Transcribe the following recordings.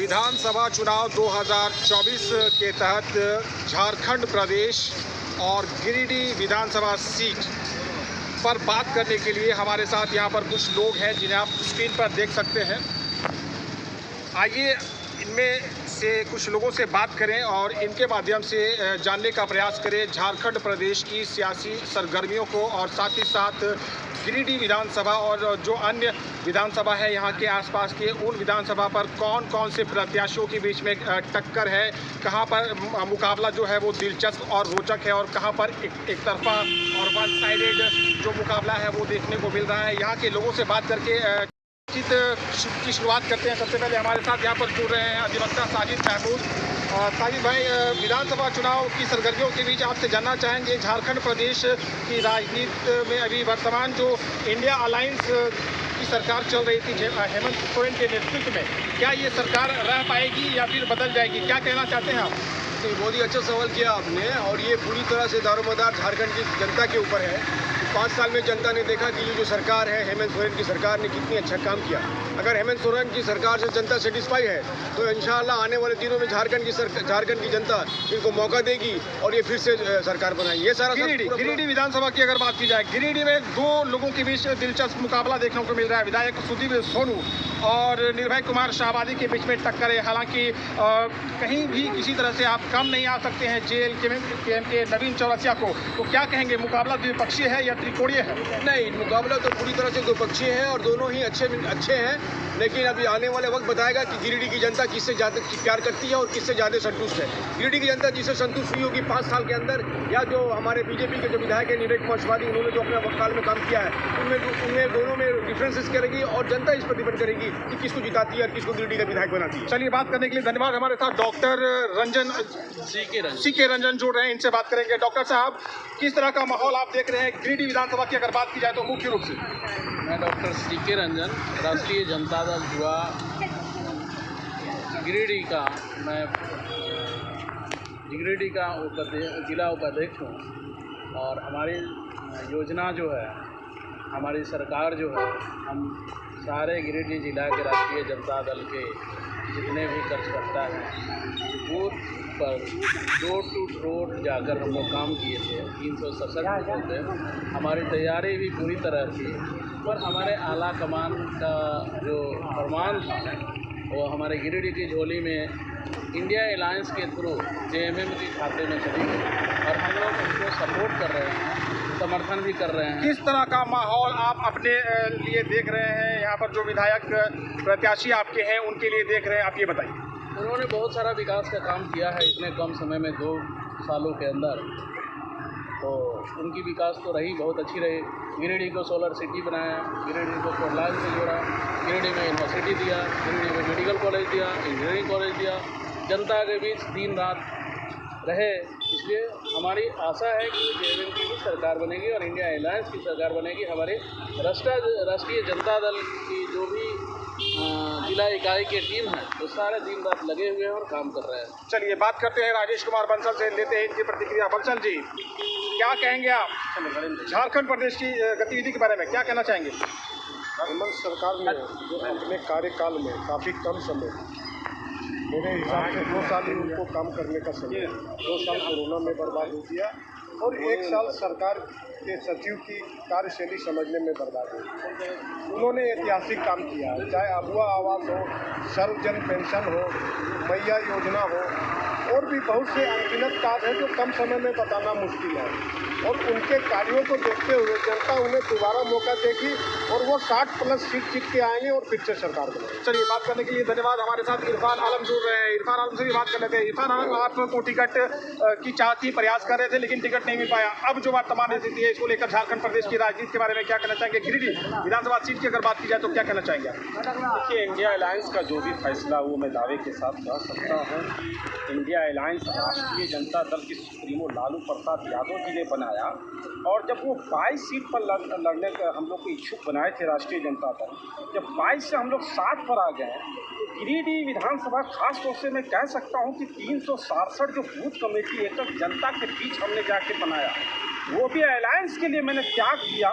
विधानसभा चुनाव 2024 के तहत झारखंड प्रदेश और गिरिडीह विधानसभा सीट पर बात करने के लिए हमारे साथ यहां पर कुछ लोग हैं जिन्हें आप स्क्रीन पर देख सकते हैं। आइए इनमें से कुछ लोगों से बात करें और इनके माध्यम से जानने का प्रयास करें झारखंड प्रदेश की सियासी सरगर्मियों को और साथ ही साथ गिरिडीह विधानसभा और जो अन्य विधानसभा है यहाँ के आसपास के उन विधानसभा पर कौन कौन से प्रत्याशियों के बीच में टक्कर है, कहाँ पर मुकाबला जो है वो दिलचस्प और रोचक है और कहाँ पर एक तरफा और वन साइडेड जो मुकाबला है वो देखने को मिल रहा है। यहाँ के लोगों से बात करके की शुरुआत करते हैं। सबसे पहले हमारे साथ यहाँ पर जुड़ रहे हैं अधिवक्ता साजिद महमूद। साजिद भाई, विधानसभा चुनाव की सरगर्मियों के बीच आपसे जानना चाहेंगे, झारखंड प्रदेश की राजनीति में अभी वर्तमान जो इंडिया अलायंस की सरकार चल रही थी हेमंत सोरेन के नेतृत्व में, क्या ये सरकार रह पाएगी या फिर बदल जाएगी, क्या कहना चाहते हैं आप? बहुत ही अच्छा सवाल किया आपने और ये पूरी तरह से दारोमदार झारखंड की जनता के ऊपर है। 5 साल में जनता ने देखा कि ये जो सरकार है हेमंत सोरेन की सरकार ने कितनी अच्छा काम किया। अगर हेमंत सोरेन की सरकार से जनता सेटिस्फाई है तो इंशाअल्लाह आने वाले दिनों में झारखंड की जनता इनको मौका देगी और ये फिर से सरकार बनाएगी। ये सारा गिरिडीह विधानसभा की अगर बात की जाए, गिरिडीह में 2 लोगों के बीच दिलचस्प मुकाबला देखने को मिल रहा है। विधायक सुदीप सोनू और निर्भय कुमार शाहबादी के बीच में टक्कर है। हालांकि कहीं भी किसी तरह से आप कम नहीं आ सकते हैं जेल के नवीन चौरसिया को, तो क्या कहेंगे, मुकाबला द्विपक्षीय है या त्रिकोणीय है? नहीं, मुकाबला तो पूरी तरह से द्विपक्षीय है और दोनों ही अच्छे हैं, लेकिन अभी आने वाले वक्त बताएगा कि गिरिडीह की जनता किससे ज़्यादा प्यार करती है और किससे ज़्यादा संतुष्ट है। गिरिडीह की जनता जिससे संतुष्ट हुई होगी 5 साल के अंदर, या जो हमारे बीजेपी के जो विधायक है निर्भय कुमार शाहबादी, उन्होंने जो अपने वक्तकाल में काम किया है उनमें दोनों में डिफरेंसेस करेगी और जनता इस पर डिपेंड करेगी कि किसको जिताती है और किसको गिरिडीह का विधायक बनाती है। चलिए, बात करने के लिए धन्यवाद। हमारे साथ डॉक्टर रंजन सी.के. रंजन जुड़ रहे हैं, इनसे बात करेंगे। डॉक्टर साहब, किस तरह का माहौल आप देख रहे हैं गिरिडीह विधानसभा की अगर बात की जाए तो मुख्य रूप से? मैं डॉक्टर सी.के. रंजन, राष्ट्रीय जनता दल युवा गिरिडीह का जिला उपाध्यक्ष हूँ और हमारी योजना जो है, हमारी सरकार जो है, हम सारे गिरिडीह जिला के राष्ट्रीय जनता दल के जितने भी कार्यकर्ता हैं बूथ पर डोर टू डोर जाकर हम लोग काम किए थे। 367 बूथ पे हमारी तैयारी भी पूरी तरह थी, पर हमारे आला कमान का जो फरमान था वो हमारे गिरिडीह की झोली में इंडिया अलायंस के थ्रू JMM के खाते में चली गई और हम लोग उनको सपोर्ट कर रहे हैं, समर्थन भी कर रहे हैं। किस तरह का माहौल आप अपने लिए देख रहे हैं, यहाँ पर जो विधायक प्रत्याशी आपके हैं उनके लिए देख रहे हैं, आप ये बताइए। उन्होंने बहुत सारा विकास का काम किया है इतने कम समय में, 2 सालों के अंदर, तो उनकी विकास तो रही, बहुत अच्छी रही। गिरिडीह को सोलर सिटी बनाया, गिरिडीह को 4 लाइन से जोड़ा, गिरिडीह में यूनिवर्सिटी दिया, गिरिडीह में मेडिकल कॉलेज दिया, इंजीनियरिंग कॉलेज दिया, जनता के बीच दिन रात रहे। इसलिए हमारी आशा है कि JMM की भी सरकार बनेगी और इंडिया अलायंस की सरकार बनेगी। हमारे राष्ट्रीय जनता दल की जो भी जिला इकाई की टीम है वो सारे दिन रात लगे हुए हैं और काम कर रहे हैं। चलिए, बात करते हैं राजेश कुमार बंसल से, लेते हैं इनकी प्रतिक्रिया। बंसल जी, क्या कहेंगे आप झारखंड प्रदेश की गतिविधि के बारे में, क्या कहना चाहेंगे? हेमंत सरकार ने जो अपने कार्यकाल में काफ़ी कम समय, मेरे हिसाब से 2 साल ही उनको काम करने का समय, 2 साल कोरोना में बर्बाद हो दिया और 1 साल सरकार के सचिव की कार्यशैली समझने में बर्बाद हो। उन्होंने ऐतिहासिक काम किया, चाहे अबुआ आवास हो, सर्वजन पेंशन हो, मैया योजना हो, और भी बहुत से अनगिनत कार्य हैं जो कम समय में बताना मुश्किल है। और उनके कार्यों को देखते हुए जनता उन्हें दोबारा मौका देगी और वो 60+ सीट जीत के आएंगे और फिर से सरकार बनेगी। चलिए, बात करने के लिए धन्यवाद। हमारे साथ इरफान आलम जुड़ रहे हैं, इरफान आलम से भी बात कर लेते हैं। इरफान आलम, आपको टिकट की चाहती प्रयास कर रहे थे लेकिन टिकट नहीं मिल पाया, अब जो वर्तमान स्थिति है इसको लेकर झारखंड प्रदेश की राजनीति के बारे में क्या कहना चाहेंगे? गिरिडीह विधानसभा सीट की अगर बात की जाए तो क्या कहना चाहेंगे? देखिए, इंडिया अलायंस का जो भी फैसला वो मैं दावे के साथ कह सकता हूँ। इंडिया अलायंस राष्ट्रीय जनता दल के सुप्रीमो लालू प्रसाद यादव जी ने बनाया और जब वो 22 सीट पर लड़ने का हम लोग को इच्छुक बनाए थे राष्ट्रीय जनता दल, जब 22 से हम लोग 60 पर आ गए, तो गिरिडीह विधानसभा खास तौर से मैं कह सकता हूँ कि 367 जो बूथ कमेटी एकल जनता के बीच हमने जाके बनाया, वो भी अलायंस के लिए मैंने त्याग दिया।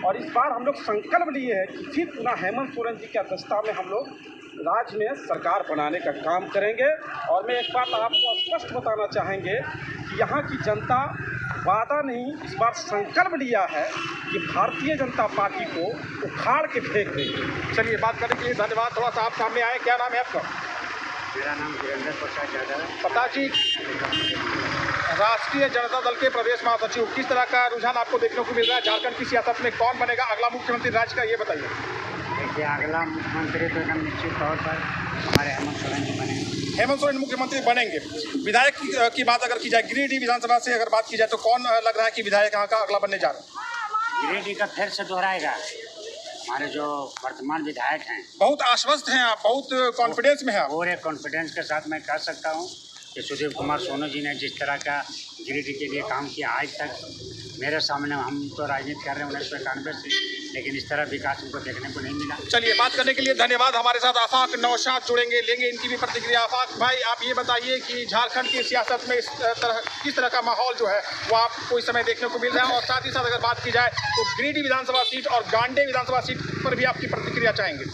और इस बार हम लोग संकल्प लिए हैं कि फिर पुनः हेमंत सोरेन जी की अध्यक्षता में हम लोग राज्य में सरकार बनाने का काम करेंगे। और मैं एक बात आपको स्पष्ट बताना चाहेंगे कि यहाँ की जनता वादा नहीं, इस बार संकल्प लिया है कि भारतीय जनता पार्टी को उखाड़ के फेंक देंगे। चलिए, बात करने के लिए धन्यवाद। थोड़ा सा आप सामने आए, क्या नाम है आपका? मेरा नाम वीरेंद्र प्रसाद यादव है। प्रताप जी, राष्ट्रीय जनता दल के प्रदेश महासचिव, किस तरह का रुझान आपको देखने को मिल रहा है? झारखंड की सियासत में कौन बनेगा अगला मुख्यमंत्री राज्य का, ये बताइए। देखिए, अगला मुख्यमंत्री तो एकदम निश्चित तौर पर हमारे हेमंत सोरेन जी बनेंगे। हेमंत सोरेन मुख्यमंत्री बनेंगे। विधायक की बात अगर की जाए, गिरिडीह विधानसभा से अगर बात की जाए, तो कौन लग रहा है कि विधायक यहाँ का अगला बनने जा रहा है? गिरिडीह का फिर से दोहराएगा। हमारे जो वर्तमान विधायक हैं, बहुत आश्वस्त हैं आप, बहुत कॉन्फिडेंस में हैं आप। पूरे कॉन्फिडेंस के साथ मैं कह सकता हूँ कि सुदीप कुमार सोनू जी ने जिस तरह का गिरिडीह के लिए काम किया आज तक, मेरे सामने, हम तो राजनीति कर रहे हैं 1991 से, लेकिन इस तरह विकास हमको देखने को नहीं मिला। चलिए, बात करने के लिए धन्यवाद। हमारे साथ आफाक नौशाद जुड़ेंगे, लेंगे इनकी भी प्रतिक्रिया। आफाक भाई, आप ये बताइए कि झारखंड की सियासत में किस तरह का माहौल जो है वो आपको इस समय देखने को मिल रहा है, और साथ ही साथ अगर बात की जाए तो गिरिडीह विधानसभा सीट और गांडे विधानसभा सीट पर भी आपकी प्रतिक्रिया चाहेंगे।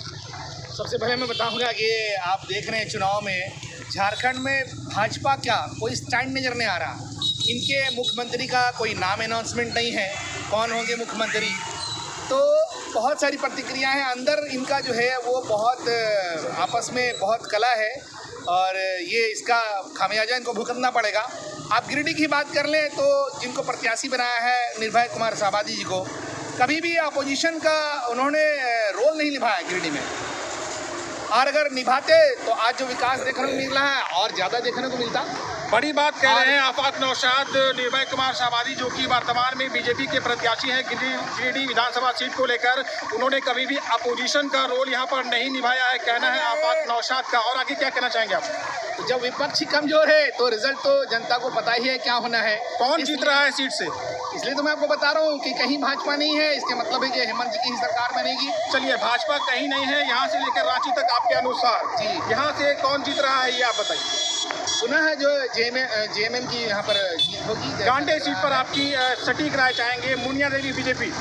सबसे पहले मैं बताऊंगा कि आप देख रहे हैं चुनाव में झारखंड में भाजपा का कोई स्टैंड नज़र नहीं आ रहा। इनके मुख्यमंत्री का कोई नाम अनाउंसमेंट नहीं है, कौन होंगे मुख्यमंत्री। तो बहुत सारी प्रतिक्रियाएं हैं, अंदर इनका जो है वो बहुत आपस में बहुत कला है, और ये इसका खामियाजा इनको भुगतना पड़ेगा। आप गिरिडीह की बात कर लें तो जिनको प्रत्याशी बनाया है निर्भय कुमार शाहबादी जी को, कभी भी अपोजिशन का उन्होंने रोल नहीं निभाया गिरिडीह में, और अगर निभाते तो आज जो विकास देखने को मिल रहा है और ज़्यादा देखने को मिलता। बड़ी बात कह रहे हैं आफाक नौशाद। निर्भय कुमार शाहबादी जो कि वर्तमान में बीजेपी के प्रत्याशी हैं गिरिडीह विधानसभा सीट को लेकर, उन्होंने कभी भी अपोजिशन का रोल यहाँ पर नहीं निभाया है, कहना है आफाक नौशाद का। और आगे क्या कहना चाहेंगे आप? तो जब विपक्ष कमजोर है तो रिजल्ट तो जनता को पता ही है क्या होना है। कौन जीत रहा है सीट से? इसलिए तो मैं आपको बता रहा हूँ कि कहीं भाजपा नहीं है, इसके मतलब है कि हेमंत जी की ही सरकार बनेगी। चलिए, भाजपा कहीं नहीं है, यहाँ से लेकर रांची तक आपके अनुसार जी, यहाँ से कौन जीत रहा है ये आप बताइए। पुनः जो जेएमएम की यहाँ पर जीत होगी। गांडे सीट पर आपकी सटीक राय चाहेंगे? मुनिया देवी बीजेपी,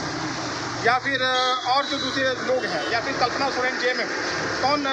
या फिर और जो दूसरे लोग हैं, या फिर कल्पना सोरेन जेएमएम, कौन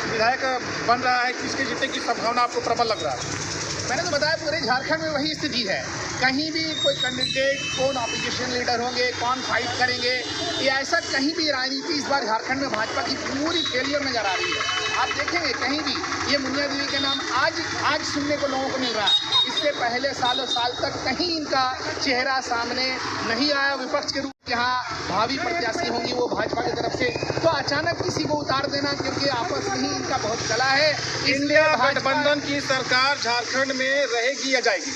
विधायक बन रहा है? किसके जीतने की संभावना आपको प्रबल लग रहा है? मैंने तो बताया पूरे झारखंड में वही स्थिति है। कहीं भी कोई कैंडिडेट, कौन ऑपोजिशन लीडर होंगे, कौन फाइट करेंगे, ये ऐसा कहीं भी राजनीति इस बार झारखंड में भाजपा की पूरी फेलियर नजर आ रही है। आप देखेंगे कहीं भी ये मुनिया देवी के नाम आज सुनने को लोगों को मिल रहा है। इससे पहले सालों साल तक कहीं इनका चेहरा सामने नहीं आया विपक्ष के रूप में। यहाँ भावी प्रत्याशी होंगी वो भाजपा की तरफ से, तो अचानक किसी को उतार देना, क्योंकि आपस में ही इनका बहुत कला है। इंडिया गठबंधन की सरकार झारखंड में रहेगी या जाएगी?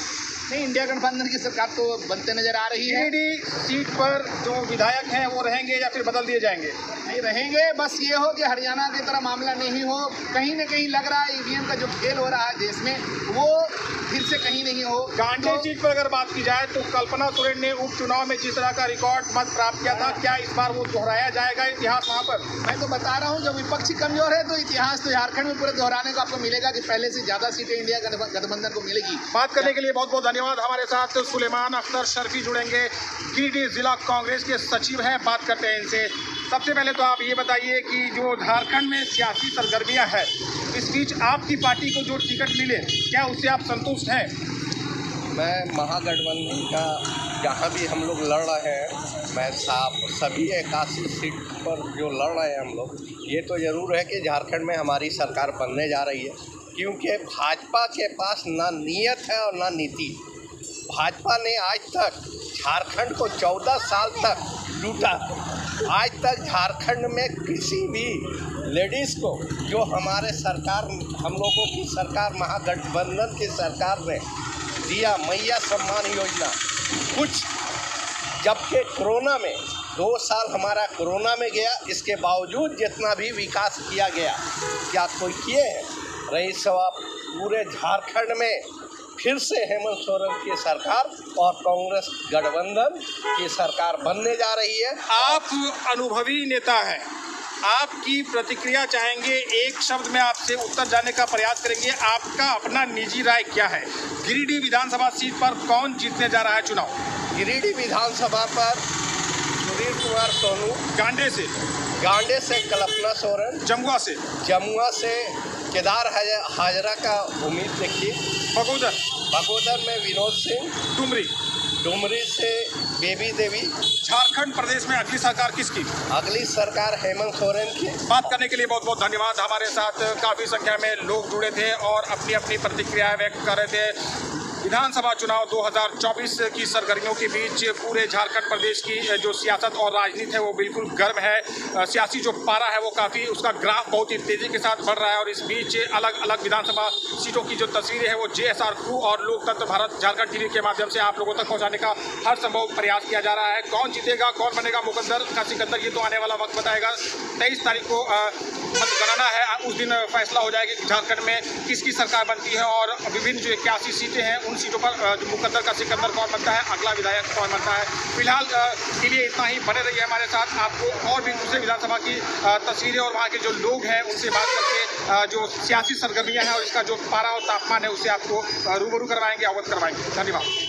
नहीं, इंडिया गठबंधन की सरकार तो बनते नजर आ रही है। गिरिडीह सीट पर जो विधायक हैं वो रहेंगे या फिर बदल दिए जाएंगे? नहीं रहेंगे, बस ये हो कि हरियाणा की तरह मामला नहीं हो। कहीं न कहीं लग रहा है ईवीएम का जो खेल हो रहा है देश में, वो फिर से कहीं नहीं हो। गांडे सीट पर अगर बात की जाए तो कल्पना सोरेन ने उपचुनाव में जिस तरह का रिकॉर्ड मत प्राप्त किया था, क्या इस बार वो दोहराया जाएगा इतिहास वहाँ पर? मैं तो बता रहा हूँ, जब विपक्षी कमजोर है तो इतिहास तो झारखंड में पूरे दोहराने को आपको मिलेगा कि पहले से ज़्यादा सीटें इंडिया गठबंधन को मिलेगी। बात करने के लिए बहुत बहुत धन्यवाद। हमारे साथ सुलेमान अख्तर शर्फी जुड़ेंगे, गिरिडीह जिला कांग्रेस के सचिव हैं, बात करते हैं इनसे। सबसे पहले तो आप ये बताइए कि जो झारखंड में सियासी सरगर्मियां हैं, इस बीच आपकी पार्टी को जो टिकट मिले, क्या उससे आप संतुष्ट हैं? मैं महागठबंधन का जहाँ भी हम लोग लड़ रहे हैं, मैं सभी 81 सीट पर जो लड़ रहे हैं हम लोग, ये तो ज़रूर है कि झारखंड में हमारी सरकार बनने जा रही है, क्योंकि भाजपा के पास ना नीयत है और ना नीति। भाजपा ने आज तक झारखंड को 14 साल तक लूटा। आज तक झारखंड में किसी भी लेडीज़ को, जो हमारे सरकार, हम लोगों की सरकार, महागठबंधन की सरकार ने दिया मैया सम्मान योजना, कुछ, जबकि कोरोना में 2 साल हमारा कोरोना में गया, इसके बावजूद जितना भी विकास किया गया, क्या कोई किए हैं? रही सवाल पूरे झारखंड में फिर से हेमंत सोरेन की सरकार और कांग्रेस गठबंधन की सरकार बनने जा रही है। आप अनुभवी नेता हैं, आपकी प्रतिक्रिया चाहेंगे, एक शब्द में आपसे उत्तर जानने का प्रयास करेंगे। आपका अपना निजी राय क्या है? गिरिडीह विधानसभा सीट पर कौन जीतने जा रहा है चुनाव? गिरिडीह विधानसभा पर सुधीर कुमार सोनू गांडे से। गांडे से कल्पना सोरेन, जमुआ से केदार हाजरा का उम्मीद देखिए, बगोदर में विनोद सिंह, डुमरी से बेबी देवी। झारखंड प्रदेश में अगली सरकार किसकी? अगली सरकार हेमंत सोरेन की। बात करने के लिए बहुत बहुत धन्यवाद। हमारे साथ काफ़ी संख्या में लोग जुड़े थे और अपनी अपनी प्रतिक्रियाएं व्यक्त कर रहे थे। विधानसभा चुनाव 2024 की सरगर्मियों के बीच पूरे झारखंड प्रदेश की जो सियासत और राजनीति है वो बिल्कुल गर्म है। सियासी जो पारा है वो काफ़ी, उसका ग्राफ बहुत ही तेज़ी के साथ बढ़ रहा है और इस बीच अलग अलग विधानसभा सीटों की जो तस्वीरें हैं वो JSR 2 और लोकतंत्र भारत झारखंड टीवी के माध्यम से आप लोगों तक पहुँचाने का हर संभव प्रयास किया जा रहा है। कौन जीतेगा, कौन बनेगा मुकद्दर का सिकंदर, ये तो आने वाला वक्त बताएगा। 23 तारीख को मतगणना है, उस दिन फैसला हो जाएगा कि झारखंड में किसकी सरकार बनती है और विभिन्न जो 81 सीटें हैं उन सीटों पर जो मुकद्दर का सिकंदर कौन बनता है, अगला विधायक कौन बनता है। फिलहाल के लिए इतना ही। बने रहिए हमारे साथ, आपको और भी दूसरे विधानसभा की तस्वीरें और वहाँ के जो लोग हैं उनसे बात करके जो सियासी सरगर्मियाँ हैं और इसका जो पारा और तापमान है उससे आपको रूबरू करवाएंगे, अवगत करवाएंगे। धन्यवाद।